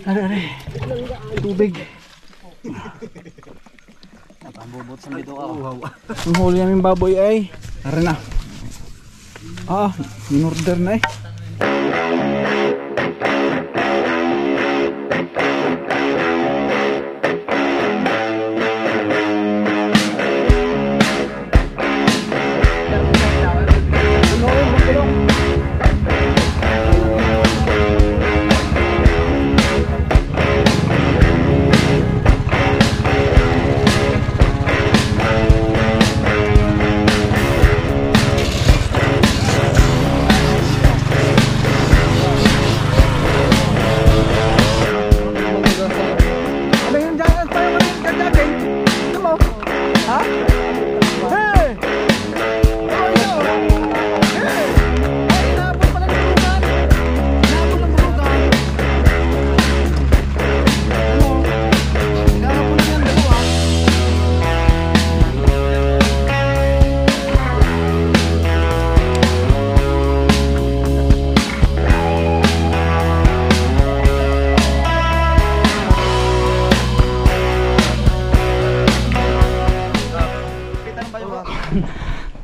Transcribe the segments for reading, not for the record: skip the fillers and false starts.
Ari. Tubig. Napambubot sa dito ako. Yung huli namin baboy ay tara na. In-order na eh.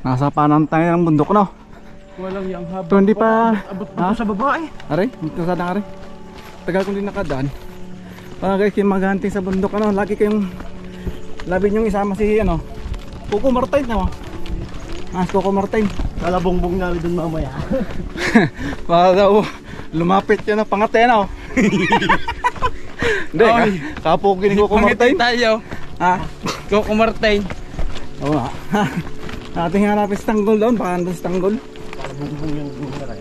Nasa panan tayo ng bundok, no? Walang yang haba. Ito hindi pa abot sa babae. Aray, dito sa dang aray. Tagal kong din nakadaan. Para guys, yung maghahunting sa bundok, ano, lagi kayong labin yung isama si ano, Coco Martin, no? Coco Martin. Kalabongbong na doon mamaya. Para daw lumapit yun na pangate, no? Hindi, kapukin ni Coco Martin tayo. Ha? Coco Martin. Oo nga. Ating hanapin sa tanggol doon, baka nandun sa tanggol. Kalabongbong yung gumara.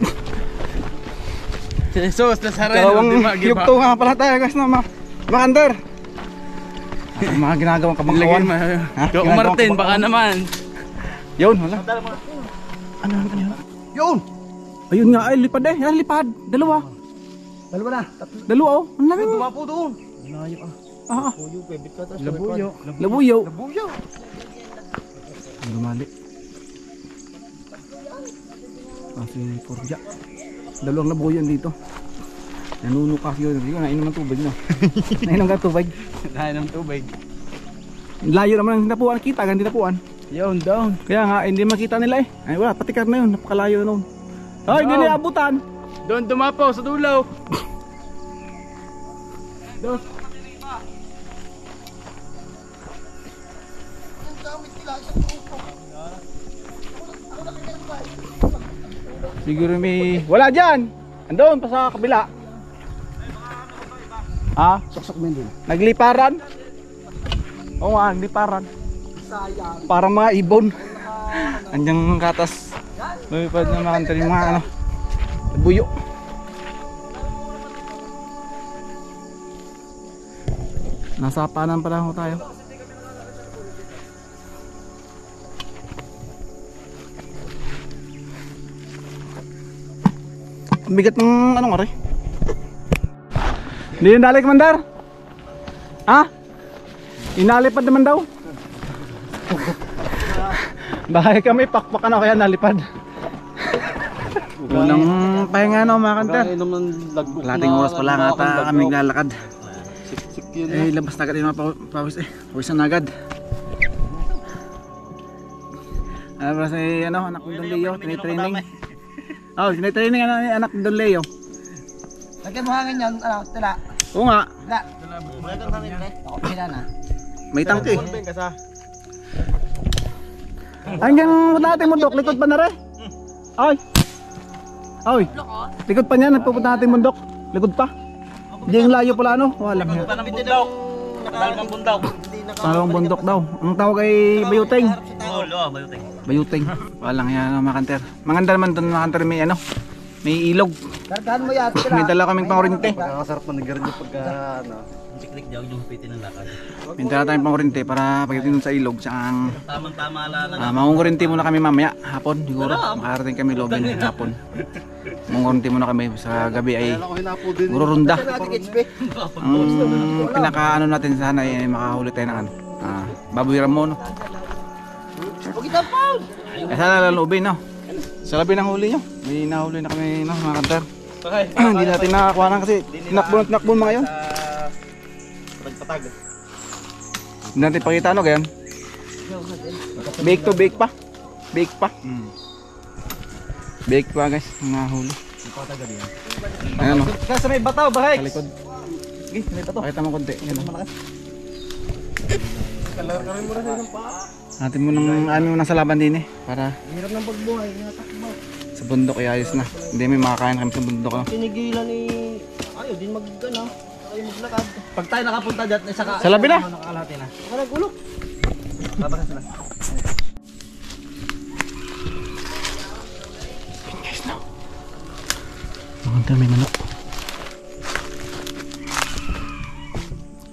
Jesus, nasara Dalawang yugto nga pala tayo guys, no? Makander. Mga ginagawang kamangkawan. Coco Martin, baka naman. Yun, wala. Ano yun? Yun! Ayun nga, ay lipad eh. Yan, lipad. Dalawa. Dalawa na. Dalawa, oh. Ang laki. Dumapo doon. Layo ah. Labuyo, pebit ka. Labuyo. Labuyo. Labuyo. Lumali. Si Purja. Dalawang labuyo dito. Nanunukas yun. Nainom ng tubig, no? Nainom ka tubig. Nainom tubig. Layo naman ang napuan. Kita, ganti napuan. Yun, down. Kaya nga, hindi makita nila eh. Ay wala, patikar na yun. Napakalayo na nun. Ay, hindi nila abutan. Doon dumapo sa dulo. Doon. Siguro may... Wala dyan! Andun pa sa kabila. Ha? Saksak mo din. Nagliparan? Oo nga, nagliparan. Parang mga ibon. Andiyan katas. Lumipad na mga yung mga ano, buyo. Nasa panan pala ho tayo. Ang bigat ng anong aray. Hindi yung dali, Commander? Ha? Inalipad naman daw. Bakit kami pakpak ano kaya nalipad. Unang pahinga no mga kanter. Lating oras pa lang ata kami naglalakad. Eh labas na agad yung mga pawis eh. Pawisan na agad. Ano ba si ano, anak ng Don Leo, tinitraining. Oh, tinitraining anak ng Don Leo. Lagyan mo hangin yan, ano, tila. Oo nga. Tila. Lagyan hangin pre. Ako pila na. May tangke. Hanggang natin mundok, likod pa na rin. Ay. Ay. Likod pa niya, nagpupunta natin mundok. Likod pa. Hindi yung layo pala ano. Walang yan. Dalawang bundok. Dalawang bundok daw. Ang tawag ay Bayuteng. Oo, Bayuteng. Bayuteng. Walang yan mga kanter. Maganda naman doon mga kanter, may ano. May ilog. Kargahan mo yan. May dala kaming pangorinte. Nakakasarap na nag-garnyo pagka ano. Tiklik daw yung pitin ng lakad. May dala tayong pangorinte para pagdating dun sa ilog. Tsaka Tamang-tama lang. mangungurinte muna kami mamaya. Hapon siguro. Makarating kami lobin hapon. Mangungurinte muna kami sa gabi ay gururunda. Ang pinaka ano natin sana ay makahuli tayo ng ano. Baboy Ramon. Sana lalubin no. Sa labi ng huli nyo. May nahuli na kami no, mga kanter. Hindi natin nakakuha na kasi tinakbo mga yun. patag. Hindi natin pakita ano ganyan. Bake to bake pa. Bake pa. Bake pa guys, mga huli. Patag din. Ayan o. Kasi may bataw, Sa Rex. likod. Sige, may bataw. Pakita mo konti. Yan o. Kalaro mo rin ng paa. Atin mo nang sa laban din eh. Para Hirap ng pagbuhay, natakbo. sa bundok ay ayos na. Hindi may makakain kami sa bundok. No? Pinigilan ni ayaw din mag-ano, ayaw maglakad. Pag tayo nakapunta diyan, saka Sa labi na. nakakalati na. Saka nagulok. Babasa sila. Guys na. Maganda may manok.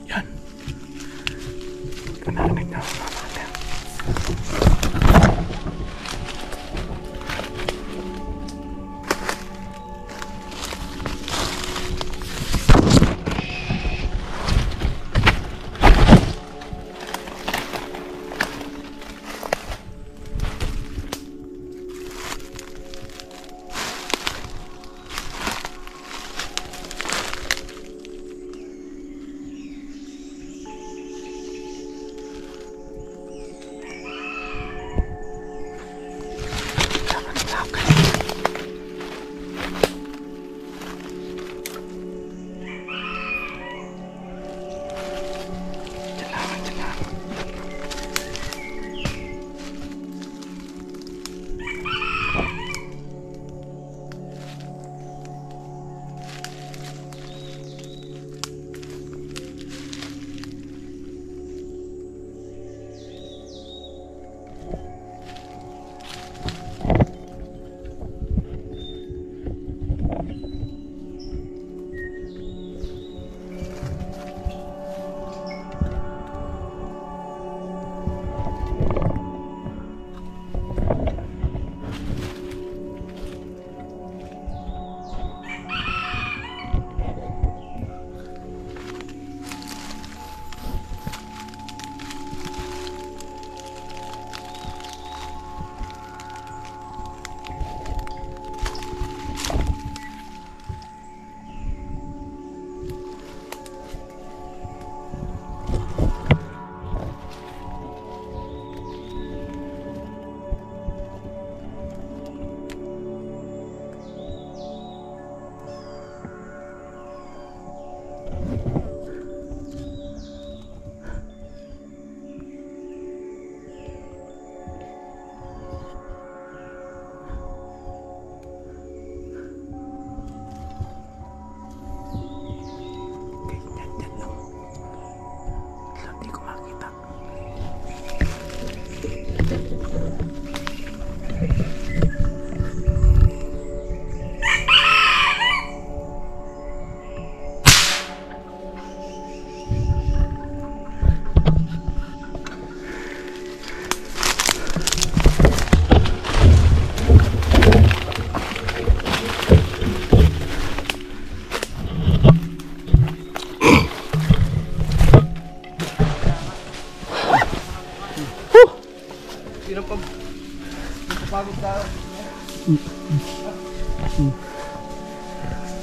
Yan. Kanangit na.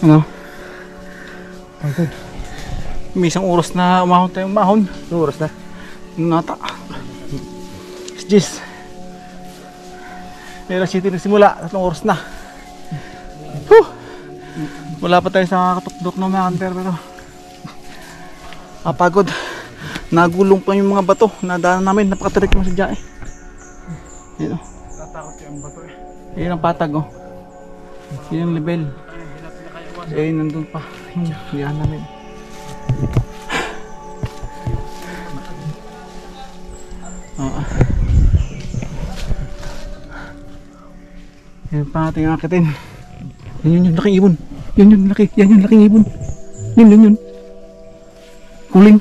Ano? Pagod. May isang oras na umahon tayong mahon. Anong oras na? Nata. Jis. Meron city nagsimula. 3 oras na. Huh! Wala pa tayo sa katukdok ng mga kanter pero pagod. Nagulong pa yung mga bato. Nadaanan namin. Napakatarik naman sa dyan eh. Yan o. Tatakot yung bato eh. Yan ang patag o. Yan ang level. Eh, nandun pa. Yan namin. Yan pa ating akitin. Yan yung laking ibon. Yan yung laki. Yan yung laking ibon. Yun. Kuling.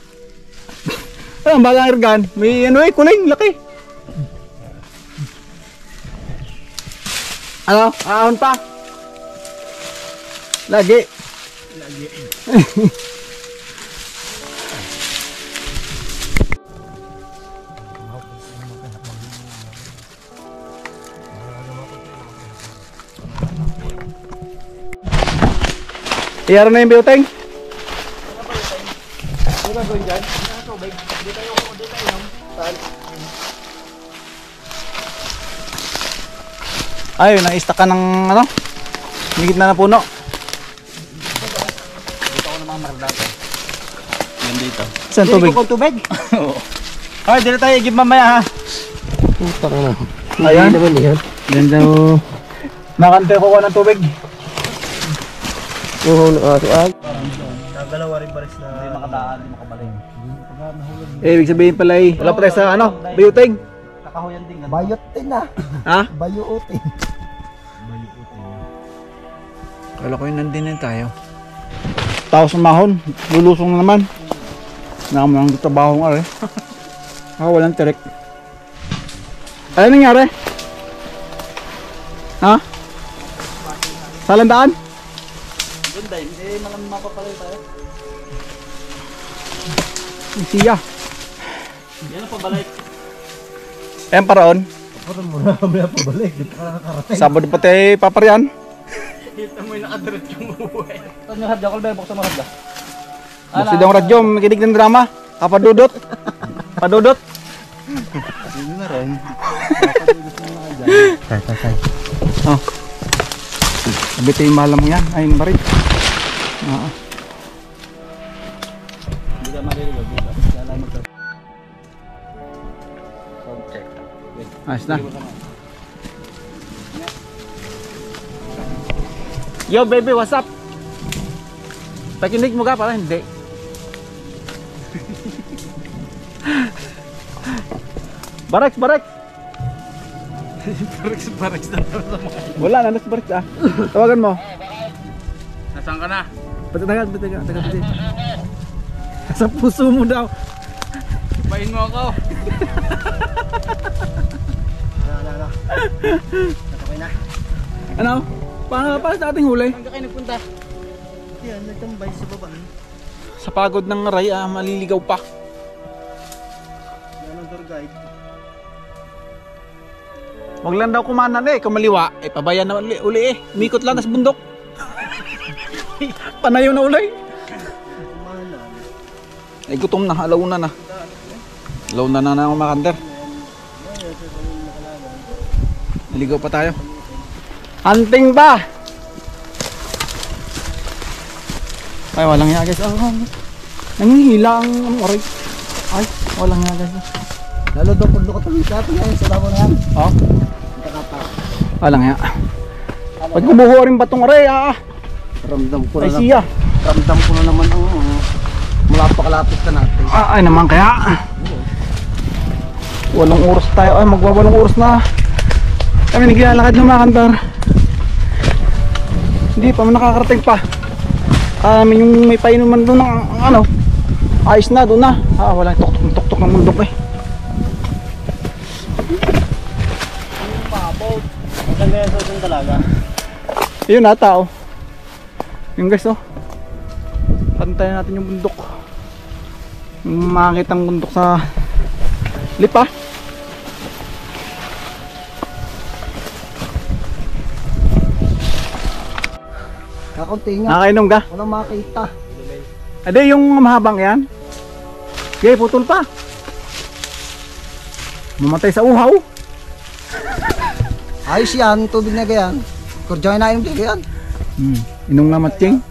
Ay, ang bagang irgan. May ano eh, kuling. Laki. Ano? Ahon pa. Lagi. Iyara na yung biyoteng? Ano ba gawin dyan? Ano tubig? Dito tayo inom. Saan? Ay, na-stack ka ng ano? Higit na puno. Dito ako namang maragdato. Yan dito. Saan tubig? Hindi ko tubig. Oo. Ay, dito tayo igib mamaya ha. Putang na. Ayan. Hindi naman yan. Yan daw. Nakante ko ng tubig. Oo, nakasuag. Nagalawa rin baris na. Hindi makataan, hindi makabalik. Ibig sabihin pala wala pa tayo sa ano? Bayuting. Kakahuyan din. Bayutin na. Ha? Bayutin. Kala ko yun nandun tayo. Tao sumahon. Lulusong na naman. Nakam lang dito trabaho nga rin. Walang tirik. Ano nangyari? Ha? Salandaan? Doon dahil, eh malang mapapalay tayo. Siya. Yan ang pabalik. Ayan paraon. Parang muna kami na pabalik. Dito ka nakakarating. Sabado pati paparyan. Kita mo yung nakadiret yung uwi. Ito yung radyo, kalbay, buksan mo radyo. Buksi daw radyo, makinig ng drama. Kapadudot. Padudot. Sino na rin? Tay. Oh. Abit yung malam mo yan. Ayun ba rin? Oo. Hindi ka maririnig. Kaya mag sound check. Ayos na. Yo baby, what's up? Pakinig mo ka para hindi. Baraks. Baraks na naman. Wala na, baraks ah. Tawagan mo. Nasaan ka na? Tagal. Sa puso mo daw. Bayin mo ako. Ano. Nakapay na. Ano? Para sa ating huli. Saan ka kayo nagpunta? Yan, nagtambay sa baba. Sa pagod ng aray, maliligaw pa. Yan ang tour guide. Wag lang daw kumanan kumaliwa. Pabayan na uli Umikot lang, tas bundok. Panayo na uli. Kumanan. Gutom na, alauna na. Alauna na ako makanter. Naligaw pa tayo. Hunting ba? Ay, walang nga guys. Nangihila ang aray. Ay, walang nga guys. Lalo daw kung lukot-lukot natin yan. Sa labo na yan. Oh, Nakapa. walang nga. Pag kumuho rin batong aray, Ramdam ko na ay naman. siya. Ramdam ko na naman ang malapakalapit ka natin. Ay naman kaya. Walong oras tayo. Ay, magwawalong oras na. Kami naglalakad ng makantar. Hindi pa man nakakarating pa. Yung may painuman doon ng ano. Ayos na doon na. Walang tok-tok ng mundok Paabot. Saan kaya sa itong talaga? Yun na tao. Yung guys pantayan natin yung bundok. Makakita ang bundok sa lipa. Kakunti nga. Nakainom ka? Walang makita. Ade yung mahabang yan. Okay, putol pa. Mamatay sa uhaw. Ayos yan. Tubig na ganyan. Kurdiyan na inom din ganyan. Inong na matching.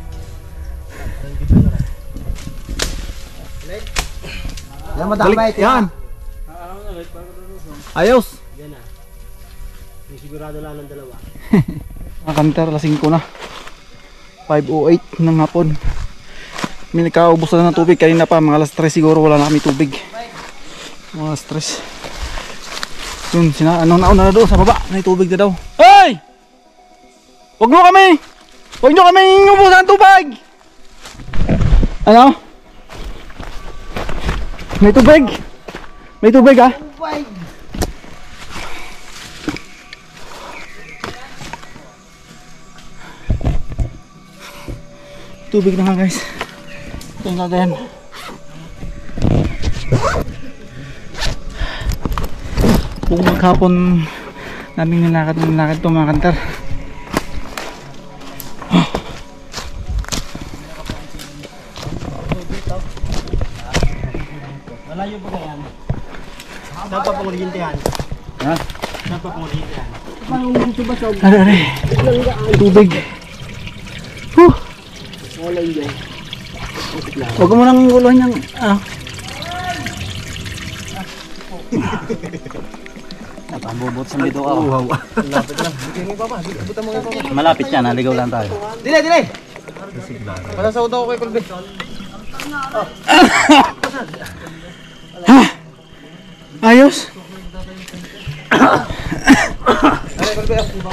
Yan madamay. Yan. Ayos. Yan na. Sigurado lang ng dalawa. Nakantar, lasing ko na. 5:08 ng hapon. May nakaubos na ng tubig kanina pa, mga alas 3 siguro wala na kami tubig. Mga alas 3. Yun, nauna na doon sa baba, may tubig na daw. Hey! Huwag nyo kami ubusan ng tubig! Ano? May tubig! May tubig ha? Tubig na nga guys. Ito yung gagayan. Kung maghapon namin nilakad ito mga kantar. Malayo ba yan? Saan pa pangulihintihan? Ha? Saan pa pangulihintihan? Ano? Tubig. Huh. Huwag mo nang guluhan yung Napambubot sa dito ako. Malapit lang. Buta mo yung malapit yan, naligaw lang tayo. Dile! Pasasaw daw ako kay Colby. ayos.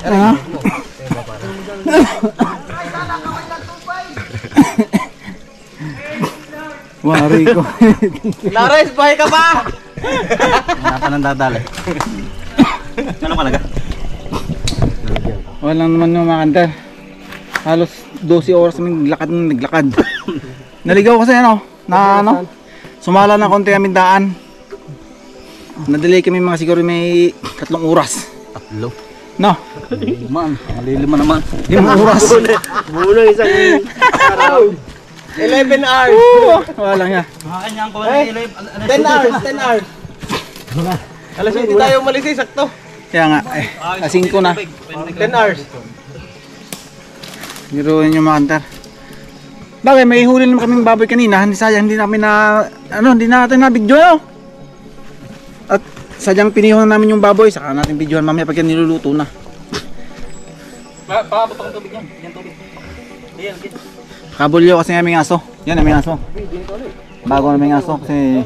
Ano? Wari ko. Lares, bahay ka pa! Napa nang dadali. Ano malaga? Walang naman yung makanter. Halos 12 oras kami naglakad. Naligaw kasi sumala na konti aming daan. Nadelay kami mga siguro may 3 oras. 3? No? 5. Malilima naman. 5 oras. Muna isang araw. 11 hours. Wala nga. Makakanyang ko 10 hours. 10 hours. Alas 20 tayo umalis sakto. Kaya nga, 5 na. 10 hours. Niruin yung makanter. Bagay, may huli naman kaming baboy kanina. Sayang, hindi namin hindi natin na video. At sadyang pinihon namin yung baboy. Saka natin videohan mamaya pag yan niluluto na. Paabot ang tubig yan. Yan tubig. Ayan, kita. Kabulyo kasi aming aso. Yan aming aso. Bago naming aso kasi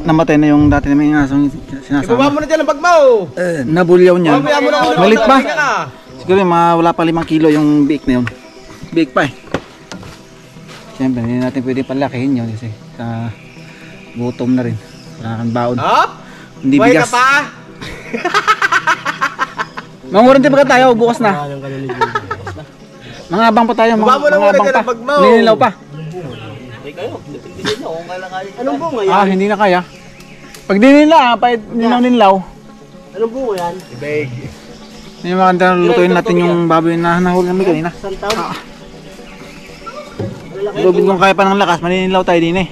namatay na yung dati naming aso sinasama. Ibaba mo na dyan ang bag mo. Nabulyaw niya. Mamaya mo na ulo. Malit pa. Siguro wala pa 5 kilo yung biik na yun. Biik pa eh. Siyempre hindi natin pwede palakihin yun kasi sa gutom na rin. Wala kang baon. Hindi Buhay bigas. ka pa? Manguranti pa tayo bukas na. Mga abang pa tayo. Baba mo na muna dyan ang bag mo. Ninilaw pa. Anong bunga yan? Hindi na kaya. Pag dinila, ninilaw. Anong bunga yan? Ibig. Yung mga lutuin natin yung baboy na nahuli namin kanina. Santaw? Lubin kung kaya pa ng lakas, maninilaw tayo din eh.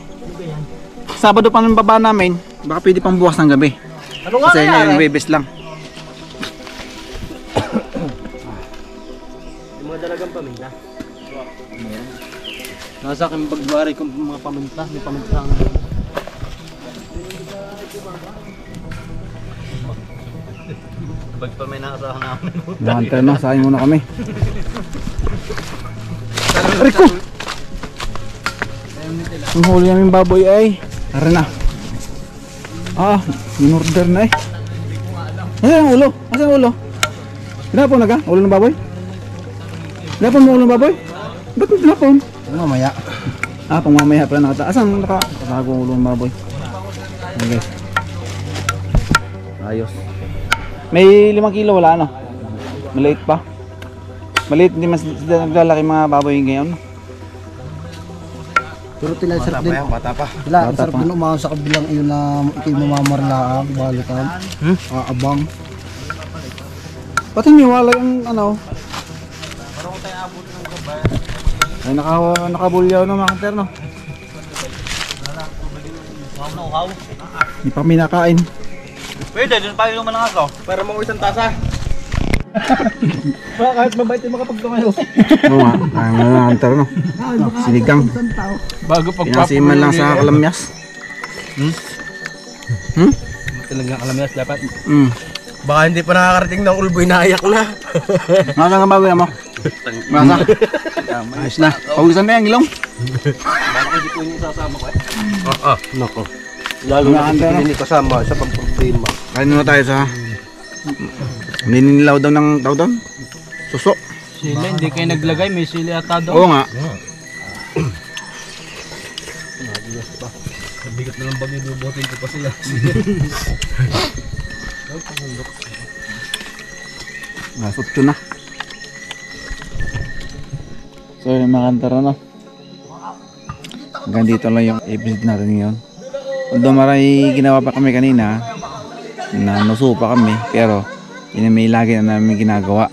Sabado pa ng baba namin, baka pwede pang bukas ng gabi. Ano nga kasi kaya? yung Webes lang. Yung mga dalagang paminta. Nasa akin bagwari kung mga paminta. May paminta lang. Pag pa may nakarahan namin. Nakantay na, sahin muna kami. Rico! Ang huli namin baboy ay tara na. Inorder na eh. Asan ang ulo? Asan ang ulo? Pinapon na ka? Ulo ng baboy? Pinapon mo ulo ng baboy? Ba't mo pinapon? Mamaya. Pang mamaya pala nakata. Asan nakatago ang ulo ng baboy? Okay guys. Ayos. May 5 kilo wala ano? Maliit pa. Maliit, hindi mas naglalaki mga baboy ngayon. Pero tila sarap din. Bata pa. Bata Sarap pa. din umahon sa kabilang iyon na ikay mamamarlaan, balikan, abang. Pati niwala yung ay nakabulyaw no mga kanter no. Hindi pa kami nakain. Pwede, dun pa yung mga aso. Para mo isang tasa. Kahit mabait yung makapagtumayo. Oo nga, ang mga kanter no. Sinigang. Bago Pinasiman lang sa kalamyas. Talagang kalamyas dapat. Baka hindi pa nakakarating ng ulboy na ayak na. Masa nga baboy mo? Masa? Ayos na. Pawisan na yung ilong. Baka hindi ko yung sasama ko Nako. Lalo na Maganda, no? hindi kasama sa pang-problema. Kain muna tayo sa ninilaw daw ng tao doon. Suso. Sili, hindi kayo naglagay. May sili ata daw. Oo nga. Bigat na lang bagay bubutin ko pa sila. Nasutso na. So yung mga kantara no. Hanggang dito lang yung episode natin ngayon. Although maray ginawa pa kami kanina na nusupa kami, pero yun may lagi na namin ginagawa.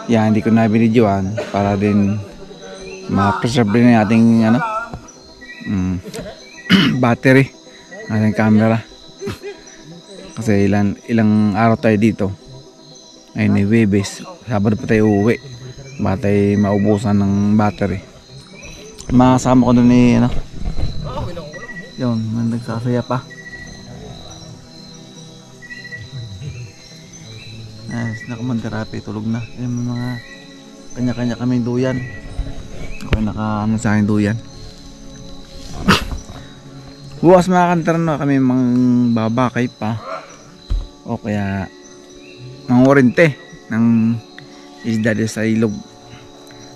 Yan, hindi ko na binidyoan para din ma-preserve din yung ating battery ating camera. Kasi ilang araw tayo dito. Ayun ni Webes. Sabado pa tayo uuwi. Baka tayo maubusan ng battery. Makasama ko doon ni ano. Yun, nagsasaya pa. Nakamanterapi, tulog na. Yung mga kanya-kanya kaming duyan. Ako naka sa akin duyan. Bukas mga kantaran no, kami mang babakay pa. O kaya mangorente ng isda sa ilog.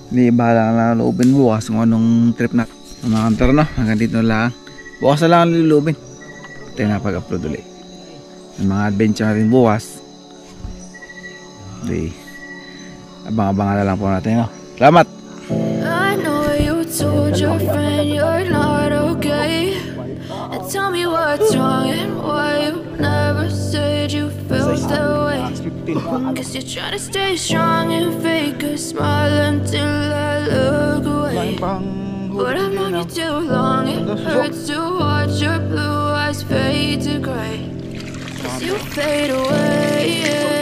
Hindi bahala na loobin bukas kung anong trip na. Mga kantaran no, hanggang dito lang. Bukas na lang ang lulubin. Tayo na pag-upload ulit. Yung mga adventure natin bukas. Di abang-abang na lang po natin no. Salamat. I know you told your friend you're not okay, and tell me what's wrong and why you never said you felt that way. Guess you're trying to stay strong and fake a smile until I look away. But I've known you too long, it hurts to watch your blue eyes fade to gray as you fade away.